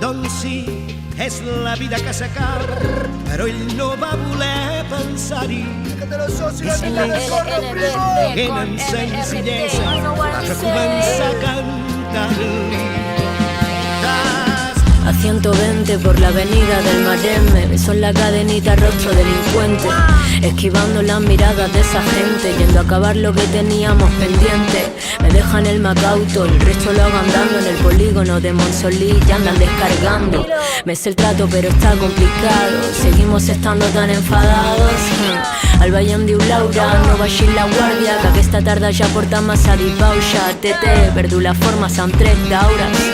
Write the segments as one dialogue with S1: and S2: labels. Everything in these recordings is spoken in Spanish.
S1: Doncs sí, és la vida que s'acaba, però ell no va voler pensar-hi. En senzillesa vas a començar a cantar-li.
S2: A 120 por la avenida del Mareme, beso en la cadenita, rostro delincuente, esquivando las miradas de esa gente, yendo a acabar lo que teníamos pendiente. Me dejan el Macauto, el resto lo hago andando en el polígono de Monsolí, ya andan descargando. Me sé el trato pero está complicado, seguimos estando tan enfadados. Al Bayern de Laura, no baixis la guardia, que aquesta tarda ja porta massa dipauxa. Tete, perdu la forma, s'han tret d'aures.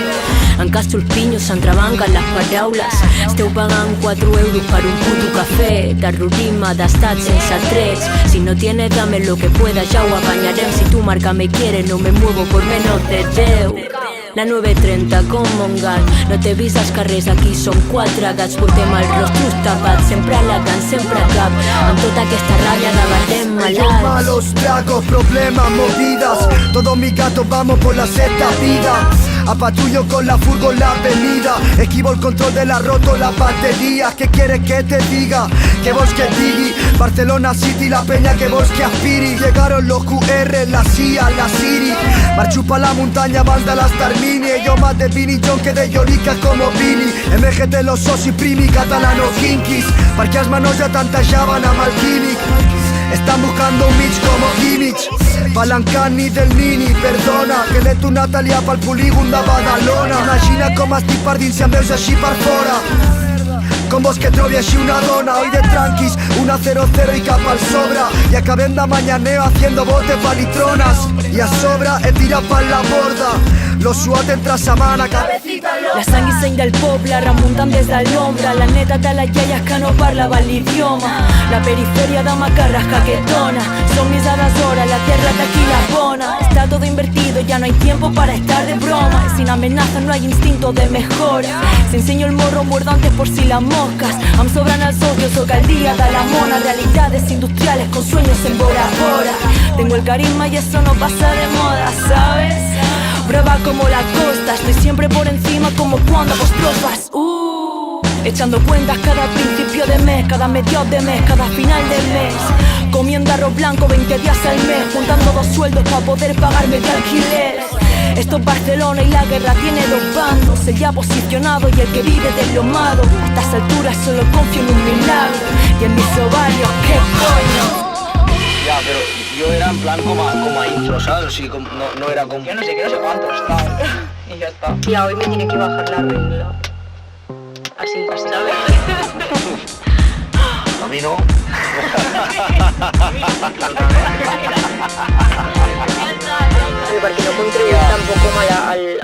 S2: En cas pinyos s'entrebanquen les paraules. Esteu pagant 4 euros per un puto cafè. Terrorisme d'estat sense trets. Si no tienes dame lo que pueda, ja ho apanyarem. Si tu marca me quieres, no me muevo por menos de 10. La 9:30 com Mongal, no t'he vist als carrers, aquí som 4 gats. Portem els rostros tapats, sempre a la can, sempre a cap. Amb tota aquesta ràbia debatem malats.
S3: Malos tragos, problemas, movidas. Todos mis gatos vamos por la sexta vida. A patrullo con la furgo en la avenida. Esquivo el control de la roto las baterías. ¿Qué quieres que te diga? Que vos que digui. Barcelona City, la peña que vos que aspiri. Llegaron los QR, la CIA, la Siri. Marxo pa la muntanya abans de les termini. Jo más de Vini John que de Llorica como Vini. MGT los soci primi, catalano kinkis. Perquè els menors ja tantejaven amb el químic. Están buscando un Mitch como Kimmich. Palancani del Nini, perdona, que l'he tornat a liar pel polígon de Badalona. Imagina com estic per dins si em veus així per fora. Com vols que trobi així una dona? Hoy de tranquis, 1-0-0 i cap al sobre. I acabem de mañaneo haciendo bote pa' litronas. I a sobre he tirat per la borda. Lo suat entre setmana, cabecita loca.
S2: La sang i seny del poble remuntant des de l'ombra. La neta de les iaies que no parlaven l'idioma. La perifèria de macarras caquetona. Somnis a deshora, la tierra de aquí la bona. Está todo invertido, ya no hay tiempo para estar de broma. Sin amenaza no hay instinto de mejora. Se enseño el morro muerdo antes por si las moscas. Em sobran els odios, soc el día de la mona. Realidades industriales con sueños en Bora Bora. Tengo el carisma y eso no pasa de moda, ¿sabes? Brava como la costa, estoy siempre por encima como cuando apostrofas. Echando cuentas cada principio de mes, cada medio de mes, cada final de mes. Comiendo arroz blanco 20 días al mes, juntando 2 sueldos para poder pagarme de alquiler. Esto es Barcelona y la guerra tiene 2 bandos, el ya posicionado y el que vive deslomado. A estas alturas solo confío en un milagro y en mis ovarios, ¿qué coño?
S4: Ya, pero yo era en plan como a intro, ¿sabes? O sea, no era como...
S5: Yo no sé qué, no sé cuántos, ¿sabes? Y ya está. Tía, hoy me tiene que bajar la regla. Así, ¿sabes?
S4: A mí no.
S5: Perquè no contribuï tampoco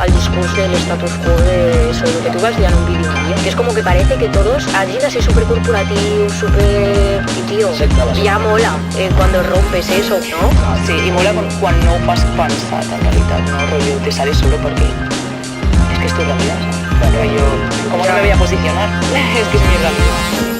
S5: al discurso del status quo de eso, lo que tú vas en un vídeo, tío. Que es como que parece que todos hacen así súper corporativo, súper... Y tío, ya mola cuando rompes eso, ¿no?
S6: Sí, y mola cuando no vas pensat, en realidad, ¿no? Rollo, te sale solo porque es que es tu realidad, ¿sabes? Rollo, ¿cómo no me voy a posicionar? Es que es mi realidad.